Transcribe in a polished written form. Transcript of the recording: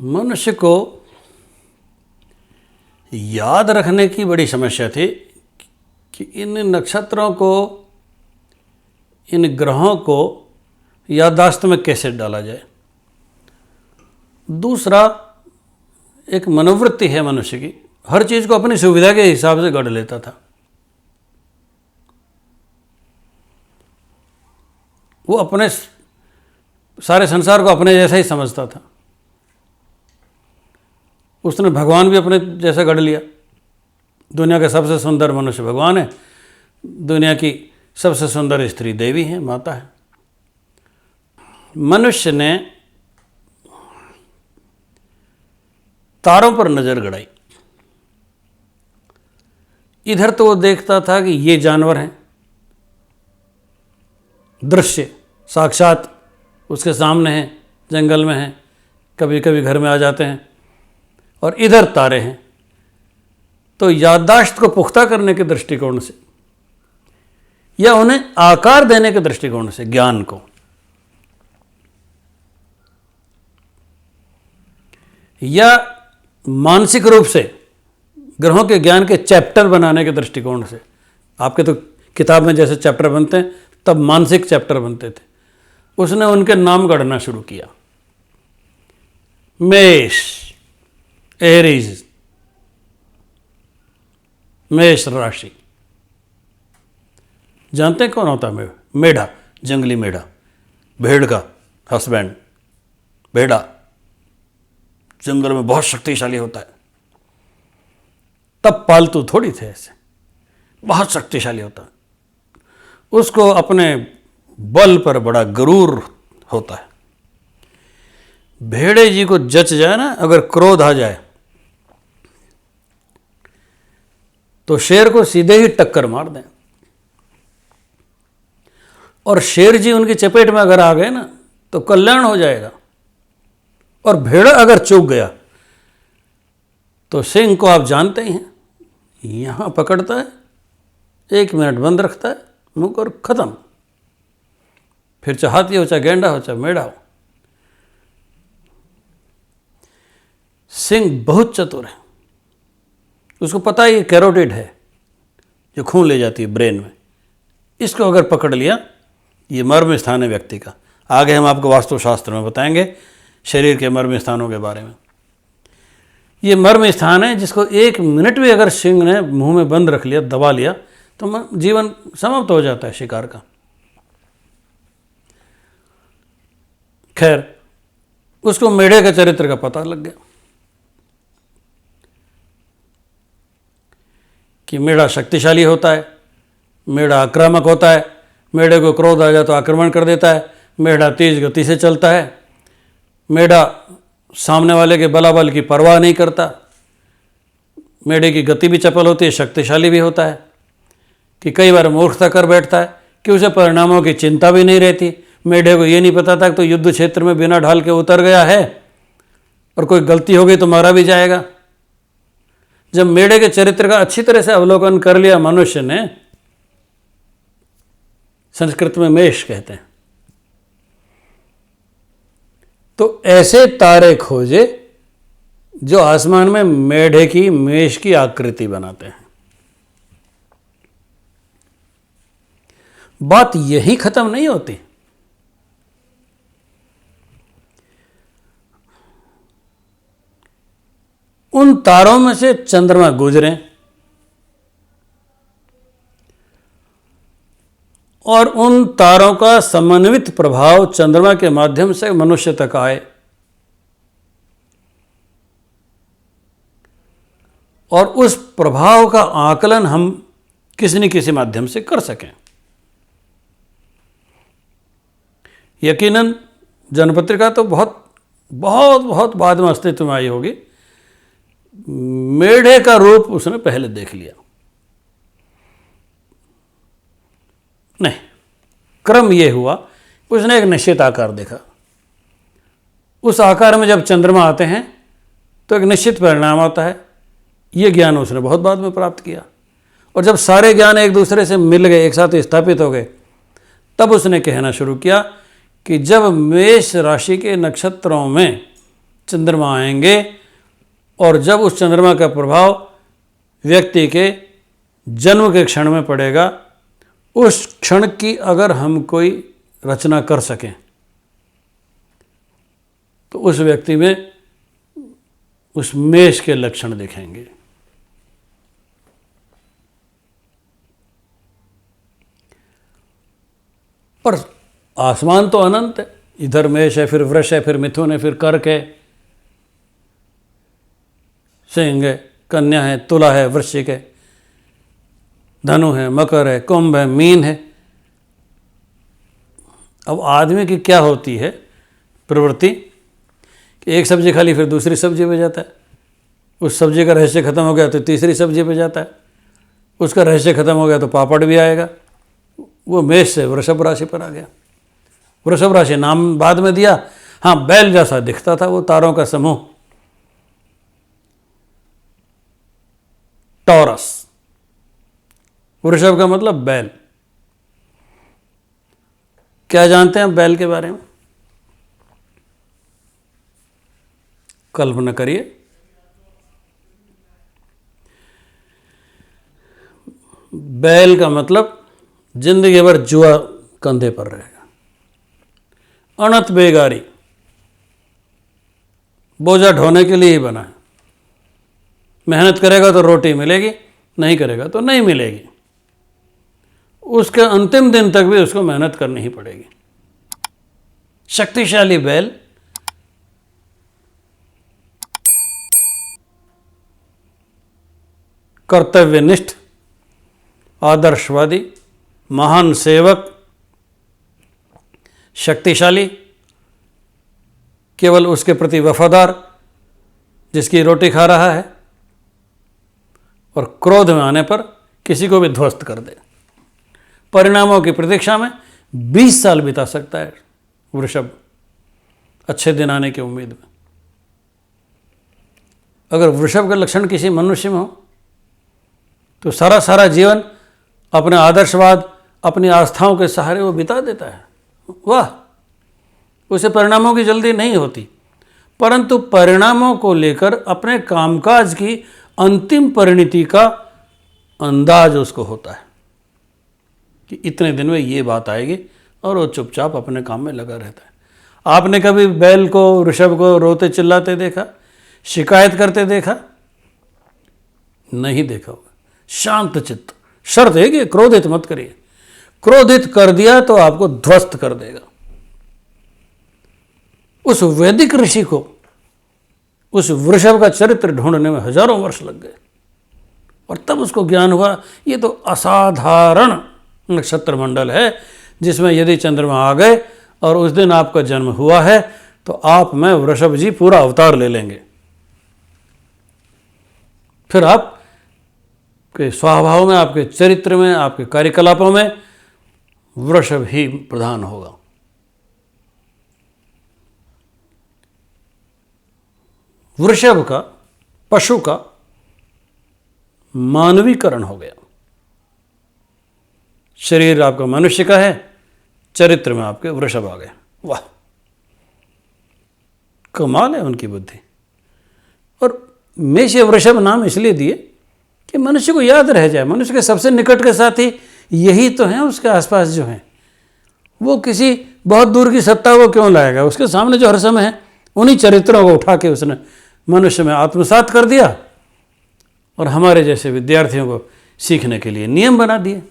मनुष्य को याद रखने की बड़ी समस्या थी कि इन नक्षत्रों को, इन ग्रहों को याददाश्त में कैसे डाला जाए। दूसरा, एक मनोवृत्ति है मनुष्य की, हर चीज़ को अपनी सुविधा के हिसाब से गढ़ लेता था। वो अपने सारे संसार को अपने जैसा ही समझता था। उसने भगवान भी अपने जैसा गढ़ लिया। दुनिया का सबसे सुंदर मनुष्य भगवान है, दुनिया की सबसे सुंदर स्त्री देवी है, माता है। मनुष्य ने तारों पर नजर गड़ाई। इधर तो वो देखता था कि ये जानवर हैं, दृश्य साक्षात उसके सामने हैं, जंगल में हैं, कभी कभी घर में आ जाते हैं, और इधर तारे हैं। तो याददाश्त को पुख्ता करने के दृष्टिकोण से या उन्हें आकार देने के दृष्टिकोण से, ज्ञान को, या मानसिक रूप से ग्रहों के ज्ञान के चैप्टर बनाने के दृष्टिकोण से, आपके तो किताब में जैसे चैप्टर बनते हैं तब मानसिक चैप्टर बनते थे, उसने उनके नाम गढ़ना शुरू किया। मेष, एरीज, मेष राशि। जानते हैं कौन होता है मेढ़ा? जंगली मेढ़ा, भेड़ का हस्बैंड। भेड़ा जंगल में बहुत शक्तिशाली होता है, तब पालतू थोड़ी थे ऐसे, बहुत शक्तिशाली होता है। उसको अपने बल पर बड़ा गरूर होता है। भेड़े जी को जच जाए ना, अगर क्रोध आ जाए तो शेर को सीधे ही टक्कर मार दें, और शेर जी उनकी चपेट में अगर आ गए ना तो कल्याण हो जाएगा। और भेड़ा अगर चूक गया तो सिंह को आप जानते ही हैं, यहां पकड़ता है, 1 मिनट बंद रखता है मुंह और खत्म। फिर चाहे हाथी हो, चाहे गेंडा हो, चाहे मेढ़ा हो। सिंह बहुत चतुर है, उसको पता है ये कैरोटिड है जो खून ले जाती है ब्रेन में। इसको अगर पकड़ लिया, ये मर्म स्थान है व्यक्ति का। आगे हम आपको वास्तुशास्त्र में बताएंगे शरीर के मर्म स्थानों के बारे में। ये मर्म स्थान है जिसको 1 मिनट भी अगर सिंह ने मुंह में बंद रख लिया, दबा लिया, तो जीवन समाप्त हो जाता है शिकार का। खैर, उसको मेढ़े के चरित्र का पता लग गया कि मेढ़ा शक्तिशाली होता है, मेढ़ा आक्रामक होता है, मेढ़े को क्रोध आ जाए तो आक्रमण कर देता है, मेढ़ा तेज गति से चलता है, मेढ़ा सामने वाले के बलाबल की परवाह नहीं करता, मेढ़े की गति भी चपल होती है, शक्तिशाली भी होता है, कि कई बार मूर्खता कर बैठता है कि उसे परिणामों की चिंता भी नहीं रहती। मेढ़े को ये नहीं पता था कि तो युद्ध क्षेत्र में बिना ढाल के उतर गया है और कोई गलती हो गई तो मारा भी जाएगा। जब मेढ़े के चरित्र का अच्छी तरह से अवलोकन कर लिया मनुष्य ने, संस्कृत में मेष कहते हैं, तो ऐसे तारे खोजे जो आसमान में मेढ़े की, मेष की आकृति बनाते हैं। बात यही खत्म नहीं होती। उन तारों में से चंद्रमा गुजरे और उन तारों का समन्वित प्रभाव चंद्रमा के माध्यम से मनुष्य तक आए, और उस प्रभाव का आकलन हम किसी न किसी माध्यम से कर सकें। यकीनन जनपत्रिका तो बहुत बहुत बहुत बाद में अस्तित्व में आई होगी। मेढ़े का रूप उसने पहले देख लिया। नहीं, क्रम यह हुआ, उसने एक निश्चित आकार देखा। उस आकार में जब चंद्रमा आते हैं तो एक निश्चित परिणाम आता है। ये ज्ञान उसने बहुत बाद में प्राप्त किया, और जब सारे ज्ञान एक दूसरे से मिल गए, एक साथ स्थापित हो गए, तब उसने कहना शुरू किया कि जब मेष राशि के नक्षत्रों में चंद्रमा आएंगे, और जब उस चंद्रमा का प्रभाव व्यक्ति के जन्म के क्षण में पड़ेगा, उस क्षण की अगर हम कोई रचना कर सकें तो उस व्यक्ति में उस मेष के लक्षण दिखेंगे। पर आसमान तो अनंत है, इधर मेष है, फिर वृष है, फिर मिथुन है, फिर कर्क है, सिंह है, कन्या है, तुला है, वृश्चिक है, धनु है, मकर है, कुंभ है, मीन है। अब आदमी की क्या होती है प्रवृत्ति कि एक सब्जी खा ली फिर दूसरी सब्जी पे जाता है, उस सब्जी का रहस्य खत्म हो गया तो तीसरी सब्जी पे जाता है, उसका रहस्य खत्म हो गया तो पापड़ भी आएगा। वो मेष से वृषभ राशि पर आ गया। वृषभ राशि नाम बाद में दिया, हाँ बैल जैसा दिखता था वो तारों का समूह, टॉरस। वृषभ का मतलब बैल। क्या जानते हैं बैल के बारे में? कल्पना करिए, बैल का मतलब जिंदगी भर जुआ कंधे पर रहेगा, अनंत बेगारी, बोझा ढोने के लिए ही बना है। मेहनत करेगा तो रोटी मिलेगी, नहीं करेगा तो नहीं मिलेगी। उसके अंतिम दिन तक भी उसको मेहनत करनी ही पड़ेगी। शक्तिशाली बैल कर्तव्यनिष्ठ, आदर्शवादी, महान सेवक, शक्तिशाली, केवल उसके प्रति वफादार, जिसकी रोटी खा रहा है, और क्रोध में आने पर किसी को भी ध्वस्त कर दे। परिणामों की प्रतीक्षा में 20 साल बिता सकता है वृषभ, अच्छे दिन आने की उम्मीद में। अगर वृषभ का लक्षण किसी मनुष्य में हो तो सारा सारा जीवन अपने आदर्शवाद, अपनी आस्थाओं के सहारे वो बिता देता है। वाह, उसे परिणामों की जल्दी नहीं होती, परंतु परिणामों को लेकर अपने कामकाज की अंतिम परिणति का अंदाज उसको होता है कि इतने दिन में ये बात आएगी, और वो चुपचाप अपने काम में लगा रहता है। आपने कभी बैल को, वृषभ को रोते चिल्लाते देखा, शिकायत करते देखा? नहीं देखा होगा। शांत चित्त, शर्त है कि क्रोधित मत करिए। क्रोधित कर दिया तो आपको ध्वस्त कर देगा। उस वैदिक ऋषि को उस वृषभ का चरित्र ढूंढने में हजारों वर्ष लग गए, और तब उसको ज्ञान हुआ ये तो असाधारण नक्षत्र मंडल है, जिसमें यदि चंद्रमा आ गए और उस दिन आपका जन्म हुआ है तो आप में वृषभ जी पूरा अवतार ले लेंगे। फिर आप के स्वभाव में, आपके चरित्र में, आपके कार्यकलापों में वृषभ ही प्रधान होगा। वृषभ का, पशु का मानवीकरण हो गया। शरीर आपका मनुष्य का है, चरित्र में आपके वृषभ आ गए। वाह, कमाल है उनकी बुद्धि। और मेष वृषभ नाम इसलिए दिए कि मनुष्य को याद रह जाए। मनुष्य के सबसे निकट के साथी यही तो हैं, उसके आसपास जो हैं। वो किसी बहुत दूर की सत्ता वो क्यों लाएगा? उसके सामने जो हर समय है, उन्हीं चरित्रों को उठा के उसने मनुष्य में आत्मसात कर दिया, और हमारे जैसे विद्यार्थियों को सीखने के लिए नियम बना दिए।